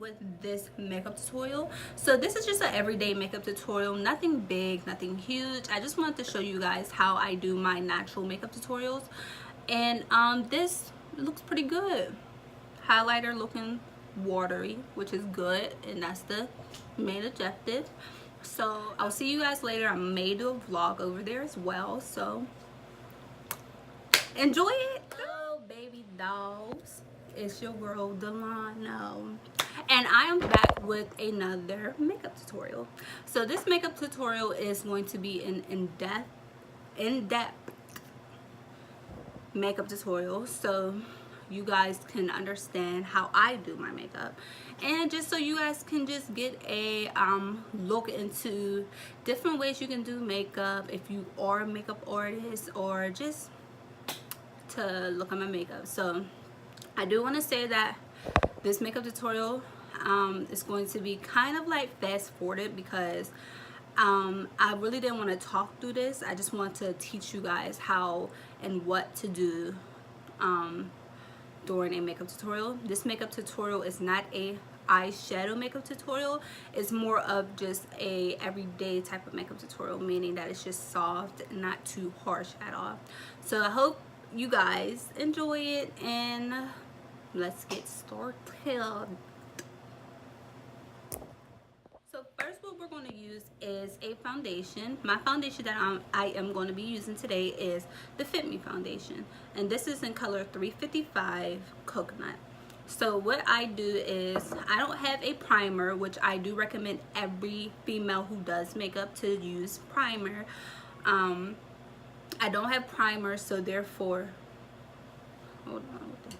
with this makeup tutorial. So this is just an everyday makeup tutorial, nothing big, nothing huge. I just wanted to show you guys how I do my natural makeup tutorials, and this looks pretty good. Highlighter looking watery, which is good, and that's the main objective. So I'll see you guys later. I may do a vlog over there as well, so enjoy it. Hello baby dolls, it's your girl Delano, and I am back with another makeup tutorial. So this makeup tutorial is going to be an in-depth makeup tutorial, so you guys can understand how I do my makeup, and just so you guys can just get a look into different ways you can do makeup if you are a makeup artist, or just to look at my makeup. So I do want to say that this makeup tutorial is going to be kind of like fast forwarded, because I really didn't want to talk through this. I just want to teach you guys how and what to do during a makeup tutorial. This makeup tutorial is not a eyeshadow makeup tutorial. It's more of just a everyday type of makeup tutorial, meaning that it's just soft and not too harsh at all. So I hope you guys enjoy it, and let's get started. So first, what we're going to use is a foundation. My foundation that I am going to be using today is the Fit Me foundation, and this is in color 355 Coconut. So what I do is, I don't have a primer, which I do recommend every female who does makeup to use primer. I don't have primer, so therefore, hold on, what the hell?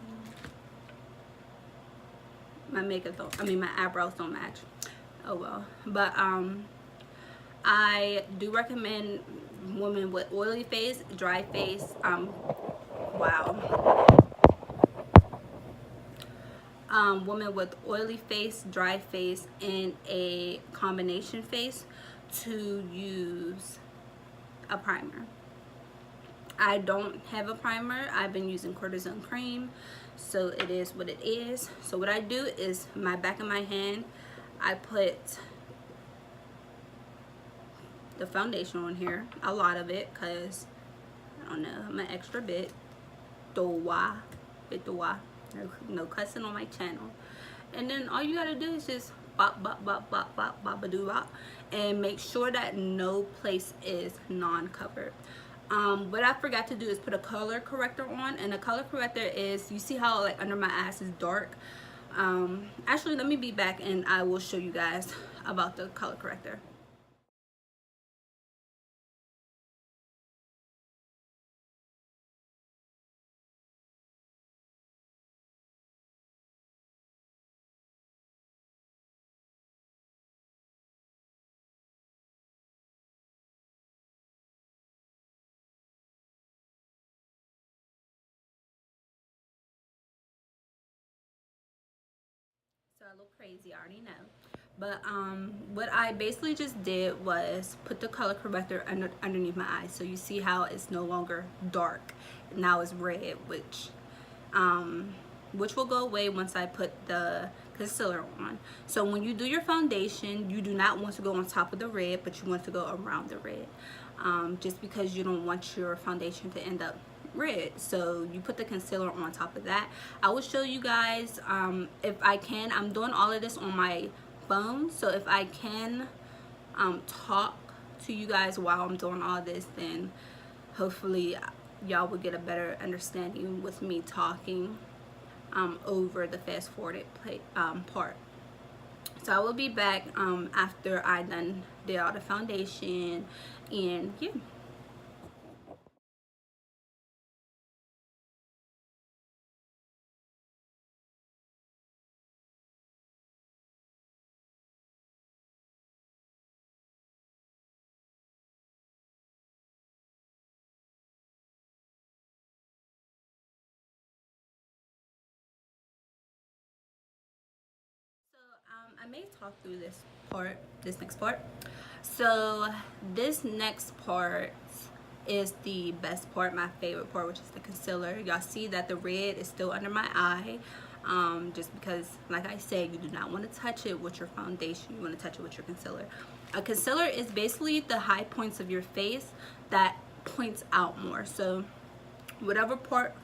My makeup don't, my eyebrows don't match. Oh well. But I do recommend women with oily face, dry face, women with oily face, dry face, and a combination face to use a primer. I don't have a primer. I've been using cortisone cream, so it is what it is. So what I do is, my back of my hand, I put the foundation on here, a lot of it, because I don't know, I'm an extra bit. No cussing on my channel. And then all you gotta do is just bop bop bop bop bop bop doo bop, and make sure that no place is non-covered. What I forgot to do is put a color corrector on, and the color corrector is, you see how like under my eyes is dark. Actually, let me be back and I will show you guys about the color corrector. So I look crazy, I already know. But what I basically just did was put the color corrector underneath my eyes. So you see how it's no longer dark. Now it's red, which will go away once I put the concealer on. So when you do your foundation, you do not want to go on top of the red, but you want to go around the red. Just because you don't want your foundation to end up red, so you put the concealer on top of that. I will show you guys if I can. I'm doing all of this on my phone, so if I can talk to you guys while I'm doing all this, then hopefully y'all will get a better understanding with me talking over the fast forwarded part. So I will be back after I did all the foundation, and yeah. I may talk through this next part. So this next part is the best part, my favorite part, which is the concealer. Y'all see that the red is still under my eye. just because, like I said, you do not want to touch it with your foundation. You want to touch it with your concealer. A concealer is basically the high points of your face that points out more. So whatever part,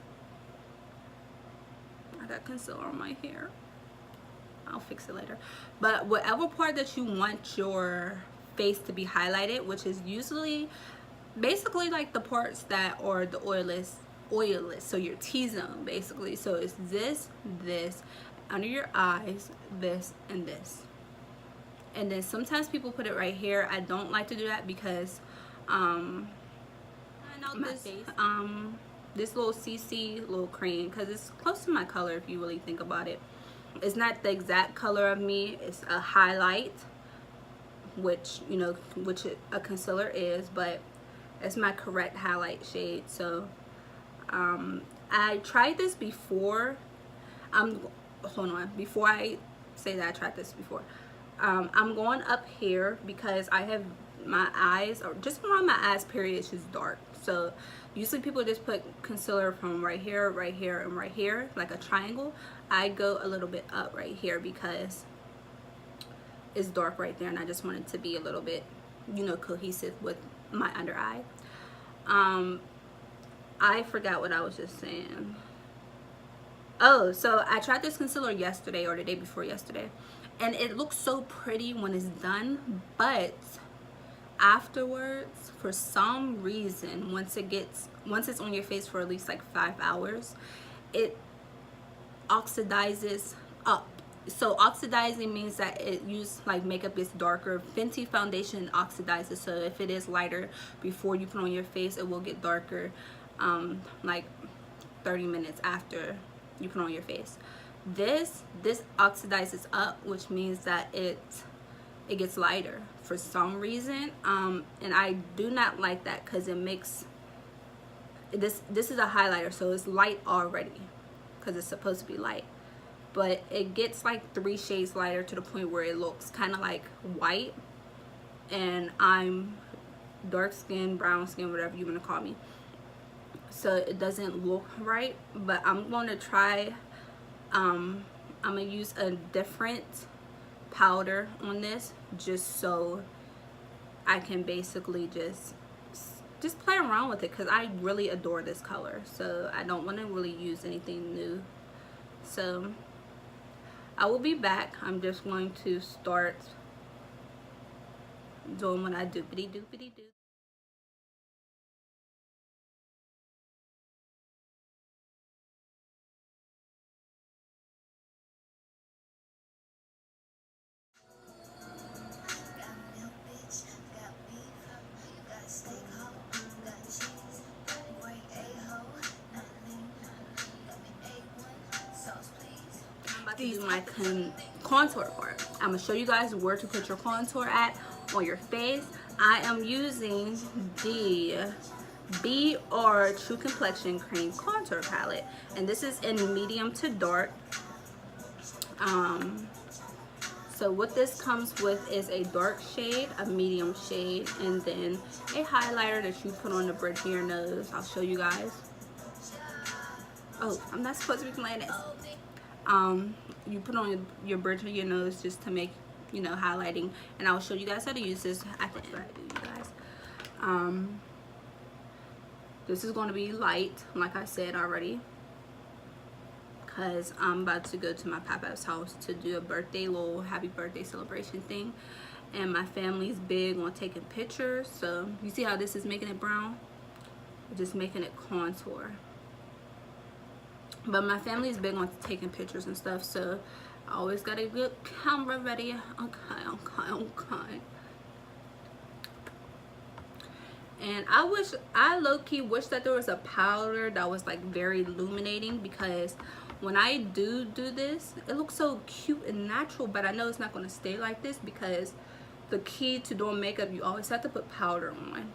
I got concealer on my hair, I'll fix it later, but whatever part that you want your face to be highlighted, which is usually basically like the parts that are the oilless, so your T-zone basically. So it's this, under your eyes, this, and this. And then sometimes people put it right here. I don't like to do that because I know this little CC little cream, because it's close to my color if you really think about it. It's not the exact color of me, it's a highlight, which, you know, which a concealer is, but it's my correct highlight shade. So I tried this before. Hold on, before I say that I tried this before, I'm going up here because I have my eyes, or just around my eyes period, it's just dark. So usually people just put concealer from right here, and right here, like a triangle. I go a little bit up right here because it's dark right there, and I just want it to be a little bit, you know, cohesive with my under eye. I forgot what I was just saying. Oh, so I tried this concealer yesterday, or the day before yesterday, and it looks so pretty when it's done, but afterwards, for some reason, once it's on your face for at least like 5 hours, it oxidizes up. So oxidizing means that it used like makeup is darker. Fenty foundation oxidizes, so if it is lighter before you put on your face, it will get darker like 30 minutes after you put on your face. This oxidizes up, which means that it gets lighter for some reason, and I do not like that because it makes this is a highlighter, so it's light already because it's supposed to be light, but it gets like 3 shades lighter to the point where it looks kind of like white, and I'm dark skin, brown skin, whatever you want to call me, so it doesn't look right. But I'm going to try, I'm gonna use a different powder on this, just so I can basically just play around with it, because I really adore this color, so I don't want to really use anything new. So I will be back. I'm just going to start doing what I doopity doopity do. To use my contour part. I'm gonna show you guys where to put your contour at on your face. I am using the BR True Complexion Cream Contour Palette, and this is in medium to dark. So what this comes with is a dark shade, a medium shade, and then a highlighter that you put on the bridge of your nose. I'll show you guys. Oh, I'm not supposed to be playing this. You put on your bridge of your nose just to make, you know, highlighting, and I'll show you guys how to use this at the end, you guys. This is going to be light, like I said already, because I'm about to go to my papa's house to do a little happy birthday celebration thing, and my family's big on taking pictures. So you see how this is making it brown? Just making it contour. But my family is big on taking pictures and stuff, so I always got a good camera ready. Okay. And I low-key wish that there was a powder that was like very illuminating, because when I do this, it looks so cute and natural, but I know it's not going to stay like this, because the key to doing makeup, you always have to put powder on.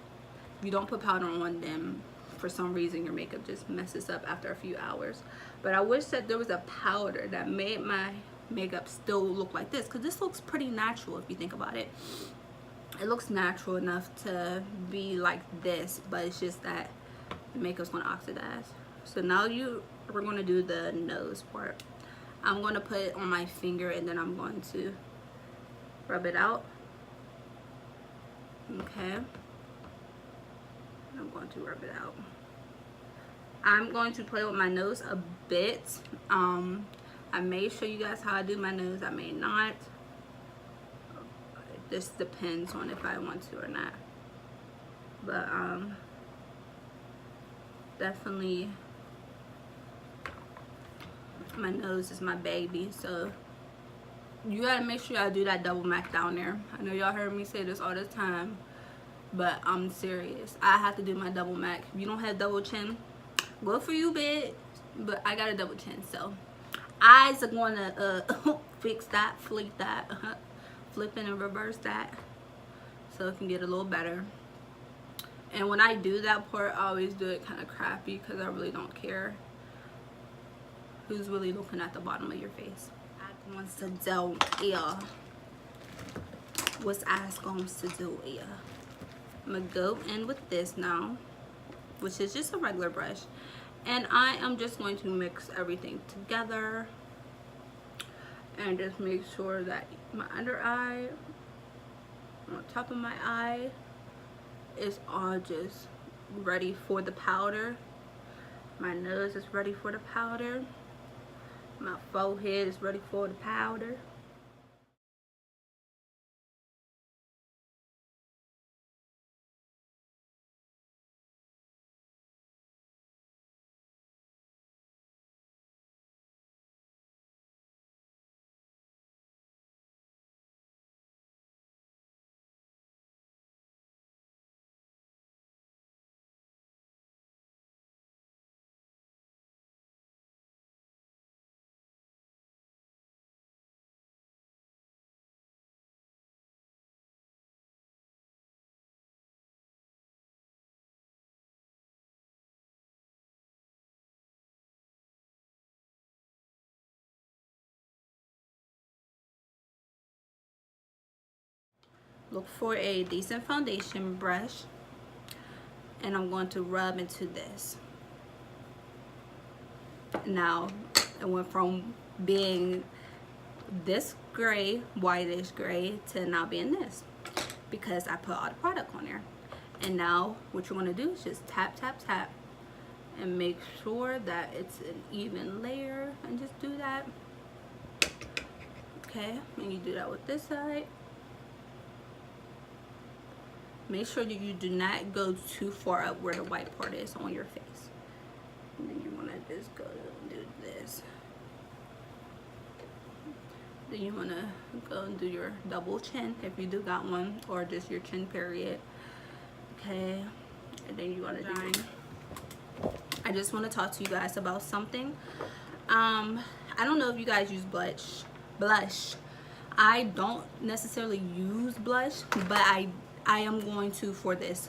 If you don't put powder on, then for some reason your makeup just messes up after a few hours. But I wish that there was a powder that made my makeup still look like this, because this looks pretty natural if you think about it. It looks natural enough to be like this, but it's just that the makeup's going to oxidize. So now we're going to do the nose part. I'm going to put it on my finger and then I'm going to rub it out. Okay. I'm going to rub it out. I'm going to play with my nose a bit. I may show you guys how I do my nose. I may not. It just depends on if I want to or not. But definitely my nose is my baby, so you gotta make sure y'all do that double MAC down there. I know y'all heard me say this all the time, but I'm serious. I have to do my double MAC. If you don't have double chin, good for you, bitch. But I got a double chin, so eyes are gonna fix that, flip that, flip and reverse that, so it can get a little better. And when I do that part, I always do it kind of crappy because I really don't care who's really looking at the bottom of your face. I wants to do here. What's eyes going to do here? I'm gonna go in with this now, which is just a regular brush, and I am just going to mix everything together and just make sure that my under eye, on top of my eye, is all just ready for the powder. My nose is ready for the powder. My forehead is ready for the powder. Look for a decent foundation brush, and I'm going to rub into this. Now, it went from being this gray, whitish gray, to now being this, because I put all the product on there. And now what you're going to do is just tap, tap, tap, and make sure that it's an even layer, and just do that. Okay, and you do that with this side. Make sure that you do not go too far up where the white part is on your face. And then you want to just go and do this. Then you want to go and do your double chin if you do got one, or just your chin period. Okay, and then you want to do. I just want to talk to you guys about something. I don't know if you guys use blush. I don't necessarily use blush, but I am going to for this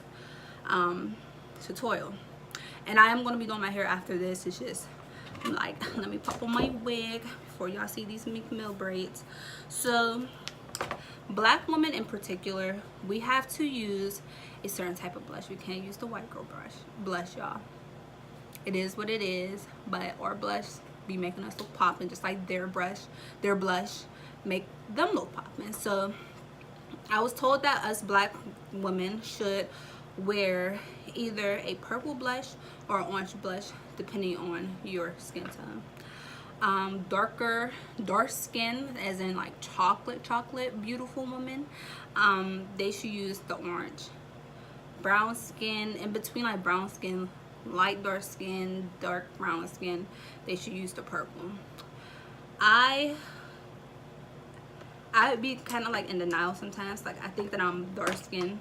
tutorial, and I am going to be doing my hair after this. It's just like, let me pop on my wig before y'all see these Meek Mill braids. So black women in particular, we have to use a certain type of blush. We can't use the white girl blush, y'all. It is what it is, but our blush be making us look popping, just like their blush make them look popping. So I was told that us black women should wear either a purple blush or orange blush, depending on your skin tone. Dark skin, as in like chocolate beautiful women, they should use the orange. Brown skin, in between like brown skin, light dark skin, dark brown skin, they should use the purple. I'd be kind of like in denial sometimes. Like, I think that I'm dark skin.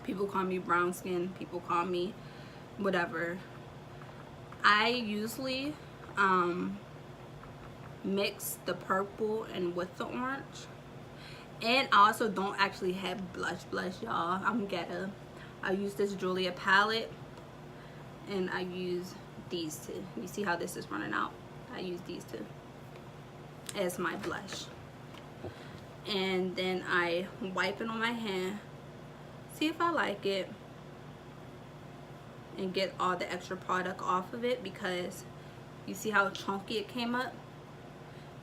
People call me brown skin. People call me whatever. I usually mix the purple and with the orange. And I also don't actually have blush, y'all. I'm ghetto. I use this Julia palette, and I use these two. You see how this is running out? I use these two as my blush. And then I wipe it on my hand, see if I like it, and get all the extra product off of it, because you see how chunky it came up?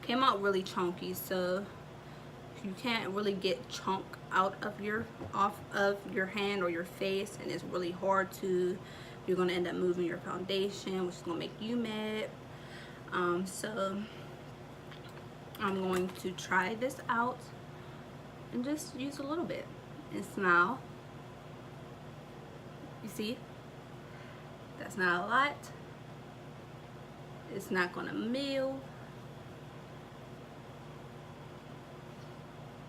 Came out really chunky, so you can't really get chunk out of your off of your hand or your face, and it's really hard to. You're gonna end up moving your foundation, which is gonna make you mad. So I'm going to try this out and just use a little bit and smile. You see, that's not a lot. It's not gonna melt.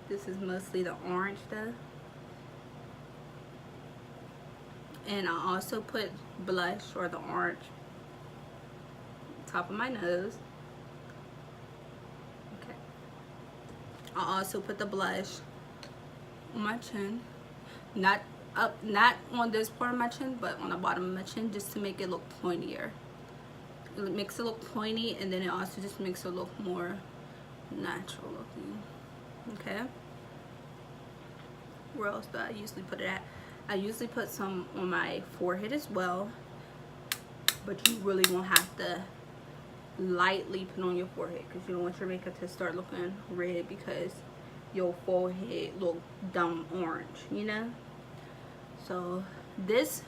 This is mostly the orange though. And I also put blush, or the orange, top of my nose. Okay. I also put the blush on my chin. Not up, not on this part of my chin, but on the bottom of my chin, just to make it look pointier. It makes it look pointy, and then it also just makes it look more natural looking. Okay. Where else do I usually put it at? I usually put some on my forehead as well, but you really won't have to lightly put on your forehead, because you don't want your makeup to start looking red because your forehead look dumb orange, you know. So this,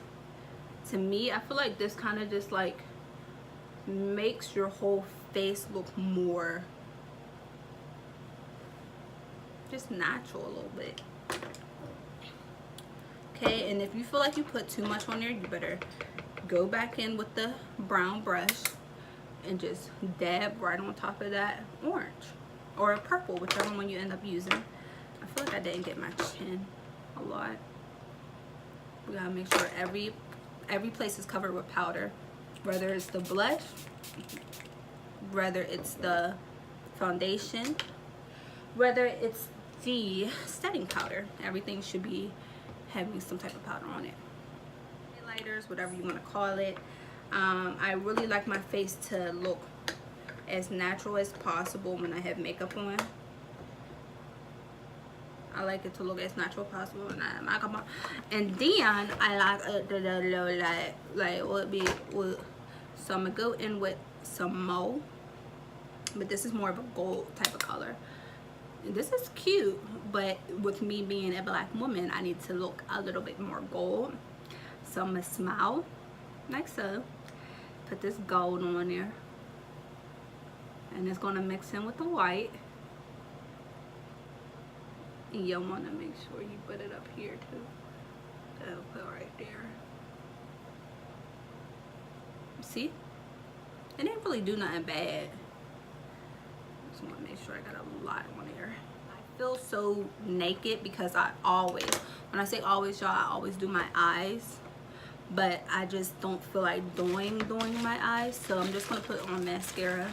to me, I feel like this kind of just like makes your whole face look more just natural a little bit. Okay, and if you feel like you put too much on there, you better go back in with the brown brush and just dab right on top of that orange or purple, whichever one you end up using. I feel like I didn't get my chin a lot. We gotta make sure every place is covered with powder, whether it's the blush, whether it's the foundation, whether it's the setting powder. Everything should be having some type of powder on it. Highlighters, whatever you want to call it. I really like my face to look as natural as possible when I have makeup on. I like it to look as natural as possible when I have makeup on. And then I like what be with, so I'm gonna go in with some mauve, but this is more of a gold type of color. This is cute, but with me being a black woman, I need to look a little bit more gold. So I'm gonna smile like so, put this gold on there, and it's gonna mix in with the white. And you'll want to make sure you put it up here too. That'll put right there. See? It didn't really do nothing bad. Just want to make sure I got a lot on there. I feel so naked because I always, when I say always, y'all, I always do my eyes, but I just don't feel like doing my eyes, so I'm just gonna put on mascara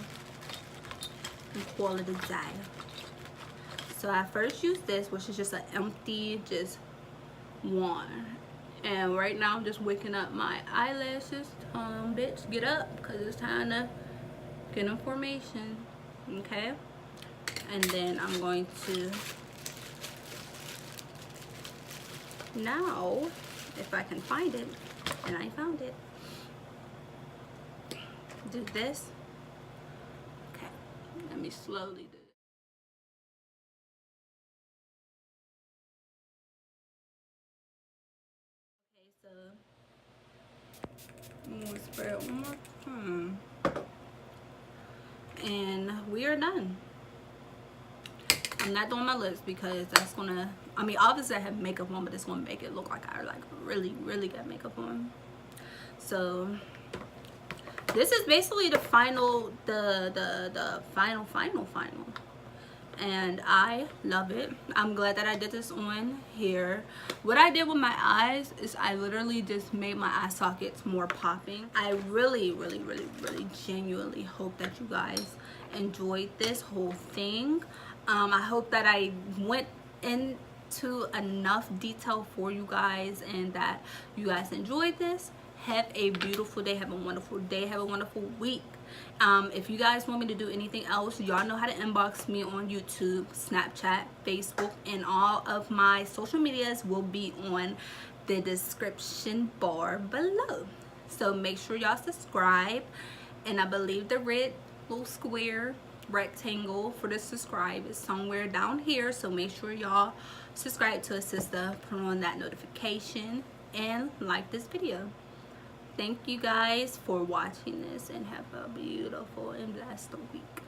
and call it a day. So I first used this, which is just an empty, just one, and right now I'm just waking up my eyelashes. Bitch, get up, because it's time to get in formation. Okay, and then I'm going to now, if I can find it, and I found it, do this. Okay, let me slowly do it. Okay, so I'm gonna spread it one more time, and we are done. I'm not doing my lips because that's gonna, I mean, obviously I have makeup on, but it's gonna make it look like I like really got makeup on. So this is basically the final, the final, and I love it. I'm glad that I did this on here. What I did with my eyes is I literally just made my eye sockets more popping. I really genuinely hope that you guys enjoyed this whole thing. I hope that I went into enough detail for you guys and that you guys enjoyed this. Have a beautiful day, have a wonderful day, have a wonderful week. If you guys want me to do anything else, y'all know how to inbox me on YouTube, Snapchat, Facebook, and all of my social medias will be on the description bar below. So make sure y'all subscribe, and I believe the red little square rectangle for the subscribe is somewhere down here, so make sure y'all subscribe to sister, put on that notification, and like this video. Thank you guys for watching this, and have a beautiful and blessed week.